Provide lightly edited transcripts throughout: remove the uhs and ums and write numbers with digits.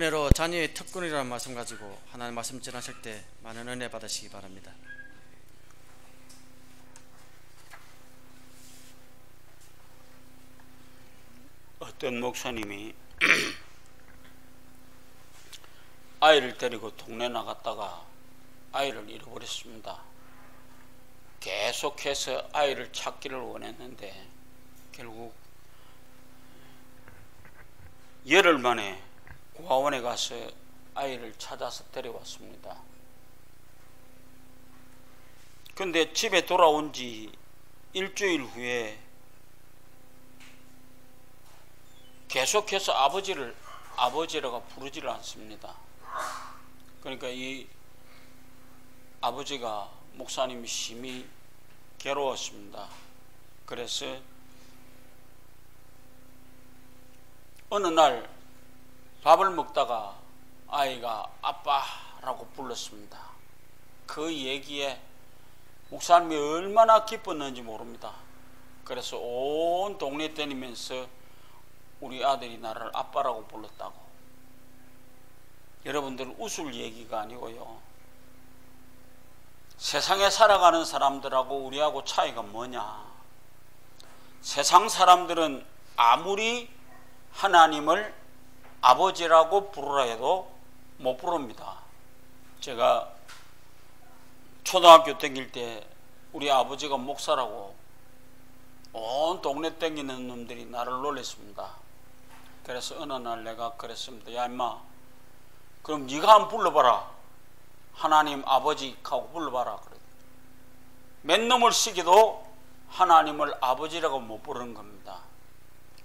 은혜로 자녀의 특권이라는 말씀 가지고 하나님 말씀 전하실 때 많은 은혜 받으시기 바랍니다. 어떤 목사님이 아이를 데리고 동네 나갔다가 아이를 잃어버렸습니다. 계속해서 아이를 찾기를 원했는데 결국 열흘 만에 고아원에 가서 아이를 찾아서 데려왔습니다. 근데 집에 돌아온 지 일주일 후에 계속해서 아버지라고 부르지를 않습니다. 그러니까 이 아버지가 목사님이 심히 괴로웠습니다. 그래서 어느 날 밥을 먹다가 아이가 아빠라고 불렀습니다. 그 얘기에 목사님이 얼마나 기뻤는지 모릅니다. 그래서 온 동네 다니면서 우리 아들이 나를 아빠라고 불렀다고. 여러분들 웃을 얘기가 아니고요. 세상에 살아가는 사람들하고 우리하고 차이가 뭐냐. 세상 사람들은 아무리 하나님을 아버지라고 부르라 해도 못 부릅니다. 제가 초등학교 다닐 때 우리 아버지가 목사라고 온 동네 댕기는 놈들이 나를 놀랬습니다. 그래서 어느 날 내가 그랬습니다. 야 임마, 그럼 네가 한번 불러봐라. 하나님 아버지 하고 불러봐라. 그래. 맨 놈을 시기도 하나님을 아버지라고 못 부르는 겁니다.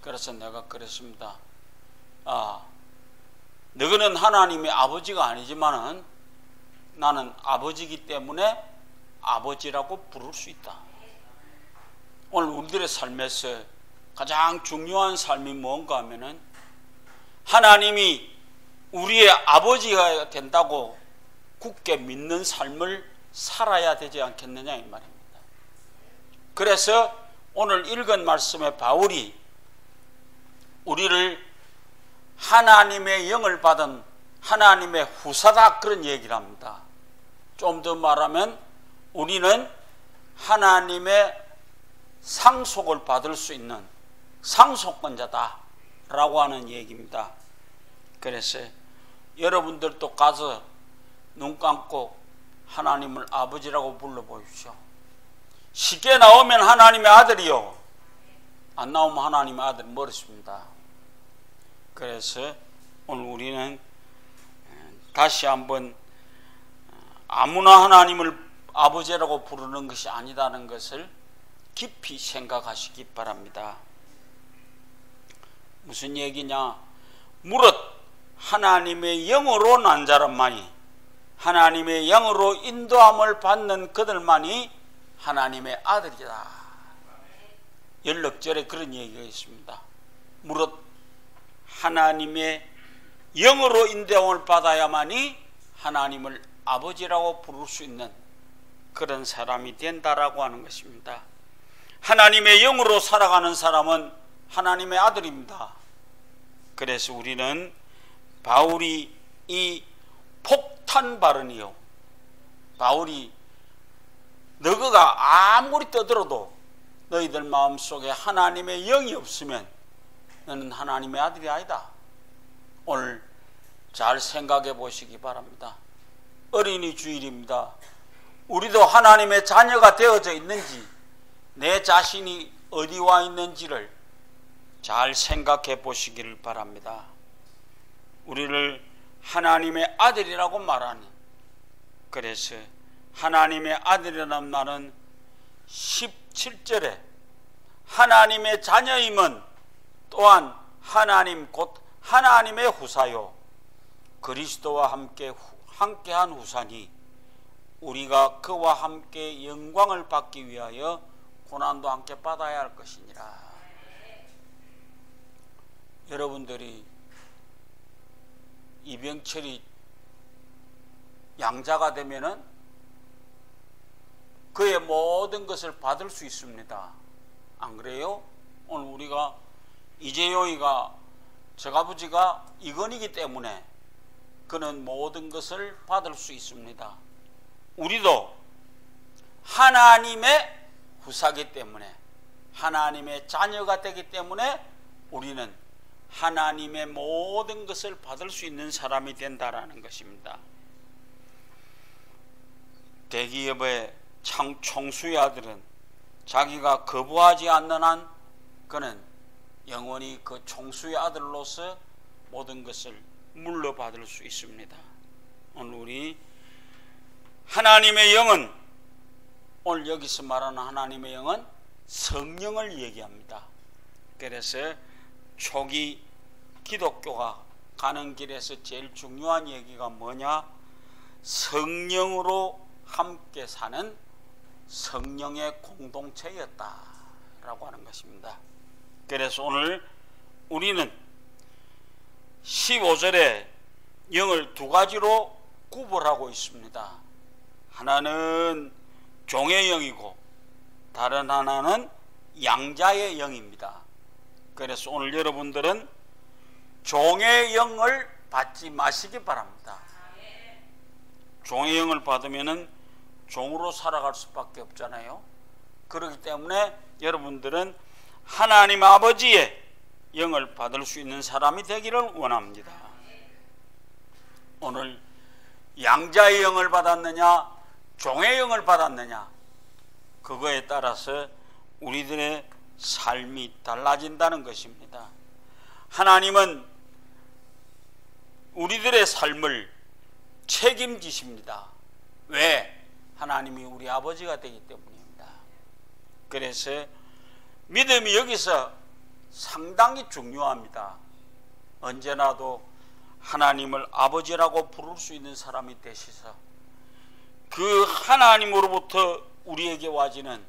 그래서 내가 그랬습니다. 너희는 하나님의 아버지가 아니지만은 나는 아버지이기 때문에 아버지라고 부를 수 있다. 오늘 우리들의 삶에서 가장 중요한 삶이 뭔가 하면은 하나님이 우리의 아버지가 된다고 굳게 믿는 삶을 살아야 되지 않겠느냐 이 말입니다. 그래서 오늘 읽은 말씀에 바울이 우리를 하나님의 영을 받은 하나님의 후사다 그런 얘기를 합니다. 좀 더 말하면 우리는 하나님의 상속을 받을 수 있는 상속권자다 라고 하는 얘기입니다. 그래서 여러분들도 가서 눈 감고 하나님을 아버지라고 불러보십시오. 쉽게 나오면 하나님의 아들이요, 안 나오면 하나님의 아들 멀었습니다. 그래서 오늘 우리는 다시 한번 아무나 하나님을 아버지라고 부르는 것이 아니다는 것을 깊이 생각하시기 바랍니다. 무슨 얘기냐? 무릇 하나님의 영으로 난 자람만이, 하나님의 영으로 인도함을 받는 그들만이 하나님의 아들이다. 연락절에 그런 얘기가 있습니다. 무릇 하나님의 영으로 인도함을 받아야만이 하나님을 아버지라고 부를 수 있는 그런 사람이 된다라고 하는 것입니다. 하나님의 영으로 살아가는 사람은 하나님의 아들입니다. 그래서 우리는 바울이 이 폭탄 발언이요, 바울이 너희가 아무리 떠들어도 너희들 마음속에 하나님의 영이 없으면 너는 하나님의 아들이 아니다. 오늘 잘 생각해 보시기 바랍니다. 어린이 주일입니다. 우리도 하나님의 자녀가 되어져 있는지, 내 자신이 어디 와 있는지를 잘 생각해 보시기를 바랍니다. 우리를 하나님의 아들이라고 말하니, 그래서 하나님의 아들이라는 말은 17절에 하나님의 자녀임은 또한 하나님 곧 하나님의 후사요 그리스도와 함께한 후사니 우리가 그와 함께 영광을 받기 위하여 고난도 함께 받아야 할 것이니라. 여러분들이 이병철이 양자가 되면은 그의 모든 것을 받을 수 있습니다. 안 그래요? 오늘 우리가 이재용이가 저아버지가 이건이기 때문에 그는 모든 것을 받을 수 있습니다. 우리도 하나님의 후사기 때문에, 하나님의 자녀가 되기 때문에 우리는 하나님의 모든 것을 받을 수 있는 사람이 된다라는 것입니다. 대기업의 총수의 아들은 자기가 거부하지 않는 한 그는 영원히 그 총수의 아들로서 모든 것을 물러받을 수 있습니다. 오늘 우리 하나님의 영은, 오늘 여기서 말하는 하나님의 영은 성령을 얘기합니다. 그래서 초기 기독교가 가는 길에서 제일 중요한 얘기가 뭐냐? 성령으로 함께 사는 성령의 공동체였다라고 하는 것입니다. 그래서 오늘 우리는 15절에 영을 두 가지로 구분하고 있습니다. 하나는 종의 영이고 다른 하나는 양자의 영입니다. 그래서 오늘 여러분들은 종의 영을 받지 마시기 바랍니다. 종의 영을 받으면은 종으로 살아갈 수밖에 없잖아요. 그렇기 때문에 여러분들은 하나님 아버지의 영을 받을 수 있는 사람이 되기를 원합니다. 오늘 양자의 영을 받았느냐 종의 영을 받았느냐, 그거에 따라서 우리들의 삶이 달라진다는 것입니다. 하나님은 우리들의 삶을 책임지십니다. 왜? 하나님이 우리 아버지가 되기 때문입니다. 그래서 믿음이 여기서 상당히 중요합니다. 언제나도 하나님을 아버지라고 부를 수 있는 사람이 되시서 그 하나님으로부터 우리에게 와지는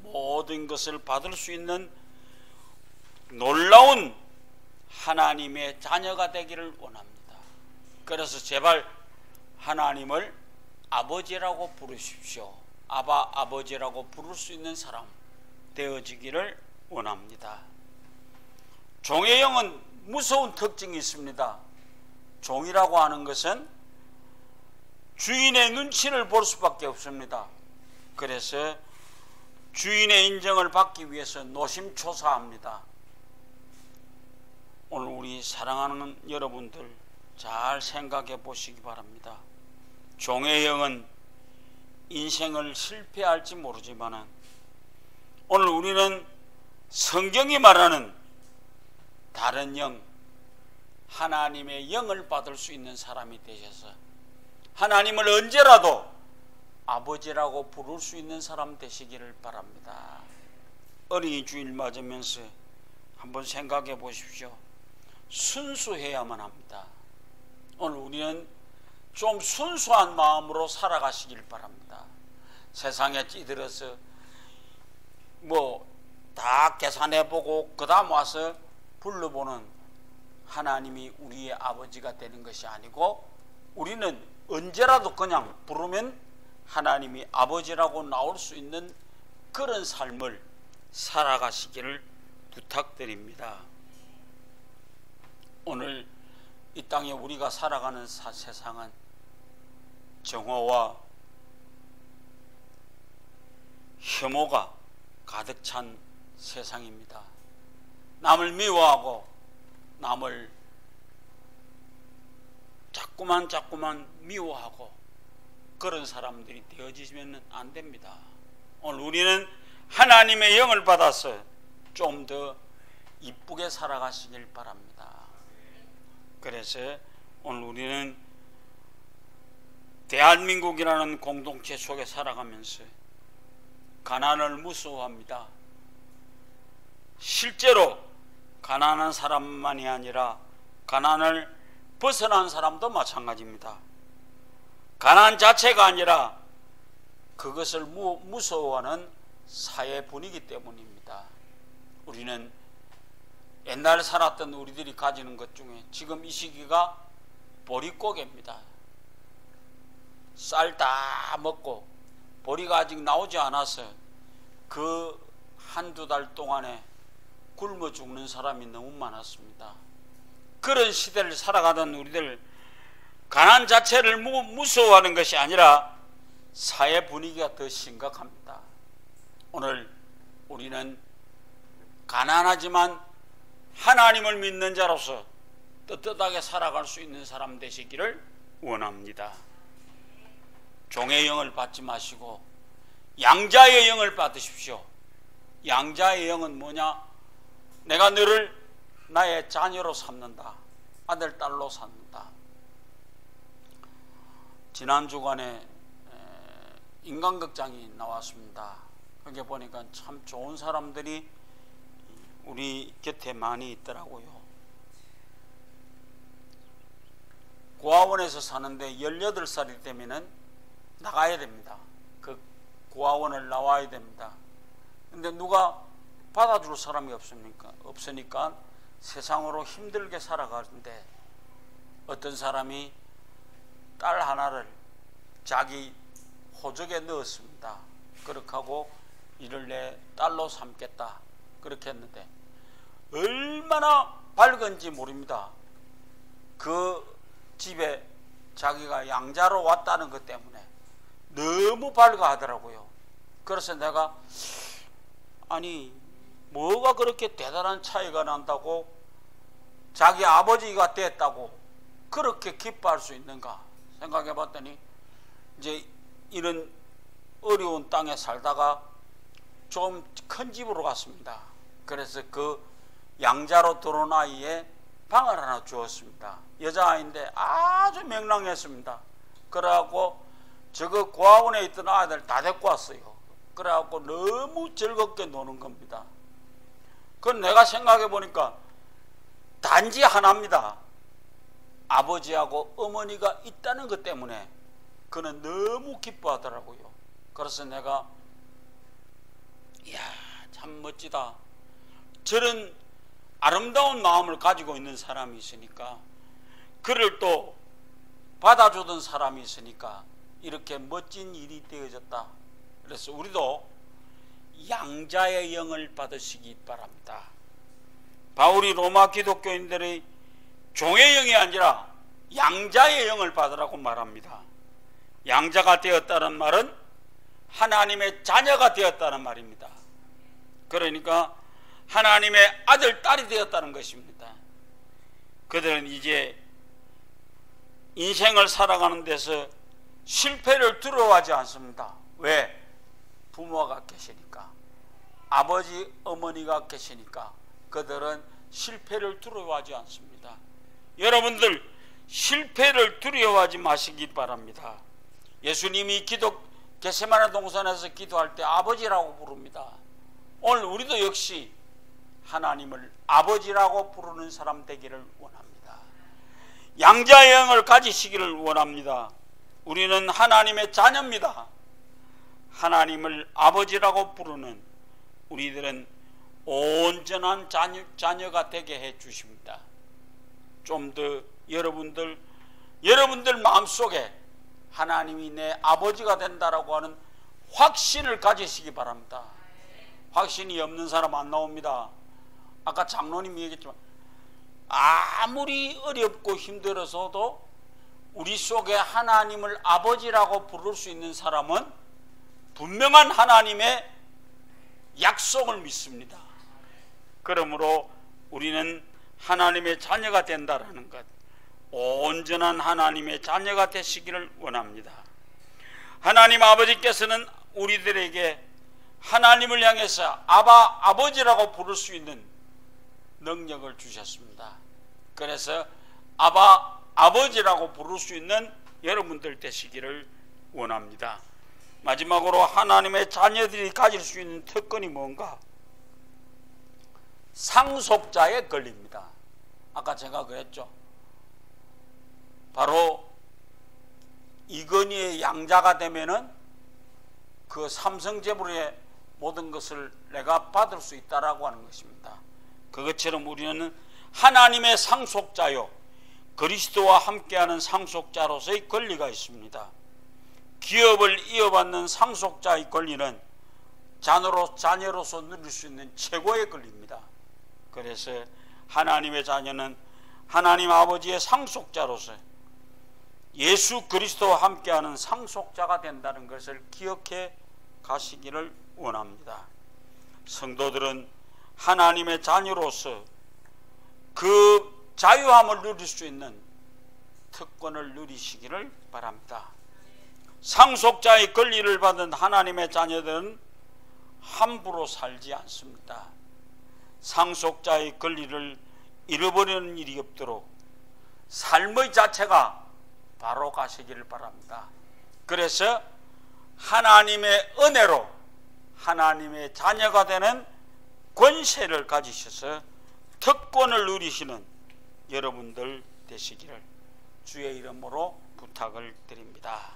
모든 것을 받을 수 있는 놀라운 하나님의 자녀가 되기를 원합니다. 그래서 제발 하나님을 아버지라고 부르십시오. 아바 아버지라고 부를 수 있는 사람 되어지기를 원합니다. 종의 영은 무서운 특징이 있습니다. 종이라고 하는 것은 주인의 눈치를 볼 수밖에 없습니다. 그래서 주인의 인정을 받기 위해서 노심초사합니다. 오늘 우리 사랑하는 여러분들 잘 생각해 보시기 바랍니다. 종의 영은 인생을 실패할지 모르지만 오늘 우리는 성경이 말하는 다른 영, 하나님의 영을 받을 수 있는 사람이 되셔서 하나님을 언제라도 아버지라고 부를 수 있는 사람 되시기를 바랍니다. 어린이 주일 맞으면서 한번 생각해 보십시오. 순수해야만 합니다. 오늘 우리는 좀 순수한 마음으로 살아가시길 바랍니다. 세상에 찌들어서 다 계산해보고 그 다음 와서 불러보는 하나님이 우리의 아버지가 되는 것이 아니고 우리는 언제라도 그냥 부르면 하나님이 아버지라고 나올 수 있는 그런 삶을 살아가시기를 부탁드립니다. 오늘 이 땅에 우리가 살아가는 세상은 정오와 혐오가 가득 찬 세상입니다. 남을 미워하고 남을 자꾸만 미워하고 그런 사람들이 되어지면 안 됩니다. 오늘 우리는 하나님의 영을 받아서 좀 더 이쁘게 살아가시길 바랍니다. 그래서 오늘 우리는 대한민국이라는 공동체 속에 살아가면서 가난을 무서워합니다. 실제로 가난한 사람만이 아니라 가난을 벗어난 사람도 마찬가지입니다. 가난 자체가 아니라 그것을 무서워하는 사회 분위기 때문입니다. 우리는 옛날 살았던 우리들이 가지는 것 중에 지금 이 시기가 보릿고개입니다. 쌀 다 먹고 보리가 아직 나오지 않아서 그 한두 달 동안에 굶어 죽는 사람이 너무 많았습니다. 그런 시대를 살아가던 우리들 가난 자체를 무서워하는 것이 아니라 사회 분위기가 더 심각합니다. 오늘 우리는 가난하지만 하나님을 믿는 자로서 떳떳하게 살아갈 수 있는 사람 되시기를 원합니다. 종의 영을 받지 마시고 양자의 영을 받으십시오. 양자의 영은 뭐냐? 내가 너를 나의 자녀로 삼는다. 아들, 딸로 삼는다. 지난 주간에 인간극장이 나왔습니다. 거기 보니까 참 좋은 사람들이 우리 곁에 많이 있더라고요. 고아원에서 사는데 18살이 되면은 나가야 됩니다. 그 고아원을 나와야 됩니다. 근데 누가 받아줄 사람이 없으니까 세상으로 힘들게 살아가는데 어떤 사람이 딸 하나를 자기 호적에 넣었습니다. 그렇게 하고 이를 내 딸로 삼겠다. 그렇게 했는데 얼마나 밝은지 모릅니다. 그 집에 자기가 양자로 왔다는 것 때문에 너무 밝아하더라고요. 그래서 내가 아니 뭐가 그렇게 대단한 차이가 난다고 자기 아버지가 됐다고 그렇게 기뻐할 수 있는가 생각해 봤더니 이제 이런 어려운 땅에 살다가 좀 큰 집으로 갔습니다. 그래서 그 양자로 들어온 아이에 방을 하나 주었습니다. 여자아이인데 아주 명랑했습니다. 그래갖고 저거 고아원에 있던 아이들 다 데리고 왔어요. 그래갖고 너무 즐겁게 노는 겁니다. 그건 내가 생각해 보니까 단지 하나입니다. 아버지하고 어머니가 있다는 것 때문에 그는 너무 기뻐하더라고요. 그래서 내가 이야 참 멋지다. 저런 아름다운 마음을 가지고 있는 사람이 있으니까 그를 또 받아주던 사람이 있으니까 이렇게 멋진 일이 되어졌다. 그래서 우리도 양자의 영을 받으시기 바랍니다. 바울이 로마 기독교인들의 종의 영이 아니라 양자의 영을 받으라고 말합니다. 양자가 되었다는 말은 하나님의 자녀가 되었다는 말입니다. 그러니까 하나님의 아들, 딸이 되었다는 것입니다. 그들은 이제 인생을 살아가는 데서 실패를 두려워하지 않습니다. 왜? 부모가 계시니까, 아버지, 어머니가 계시니까 그들은 실패를 두려워하지 않습니다. 여러분들 실패를 두려워하지 마시기 바랍니다. 예수님이 겟세마네 동산에서 기도할 때 아버지라고 부릅니다. 오늘 우리도 역시 하나님을 아버지라고 부르는 사람 되기를 원합니다. 양자의 영을 가지시기를 원합니다. 우리는 하나님의 자녀입니다. 하나님을 아버지라고 부르는 우리들은 온전한 자녀가 되게 해 주십니다. 좀 더 여러분들 마음속에 하나님이 내 아버지가 된다라고 하는 확신을 가지시기 바랍니다. 확신이 없는 사람 안 나옵니다. 아까 장로님이 얘기했지만 아무리 어렵고 힘들어서도 우리 속에 하나님을 아버지라고 부를 수 있는 사람은 분명한 하나님의 약속을 믿습니다. 그러므로 우리는 하나님의 자녀가 된다라는 것, 온전한 하나님의 자녀가 되시기를 원합니다. 하나님 아버지께서는 우리들에게 하나님을 향해서 아버지라고 부를 수 있는 능력을 주셨습니다. 그래서 아버지라고 부를 수 있는 여러분들 되시기를 원합니다. 마지막으로 하나님의 자녀들이 가질 수 있는 특권이 뭔가? 상속자에 걸립니다. 아까 제가 그랬죠. 바로 이건희의 양자가 되면은 그 삼성재물의 모든 것을 내가 받을 수 있다라고 하는 것입니다. 그것처럼 우리는 하나님의 상속자요, 그리스도와 함께하는 상속자로서의 권리가 있습니다. 기업을 이어받는 상속자의 권리는 자녀로서 누릴 수 있는 최고의 권리입니다. 그래서 하나님의 자녀는 하나님 아버지의 상속자로서 예수 그리스도와 함께하는 상속자가 된다는 것을 기억해 가시기를 원합니다. 성도들은 하나님의 자녀로서 그 자유함을 누릴 수 있는 특권을 누리시기를 바랍니다. 상속자의 권리를 받은 하나님의 자녀들은 함부로 살지 않습니다. 상속자의 권리를 잃어버리는 일이 없도록 삶의 자체가 바로 가시기를 바랍니다. 그래서 하나님의 은혜로 하나님의 자녀가 되는 권세를 가지셔서 특권을 누리시는 여러분들 되시기를 주의 이름으로 부탁을 드립니다.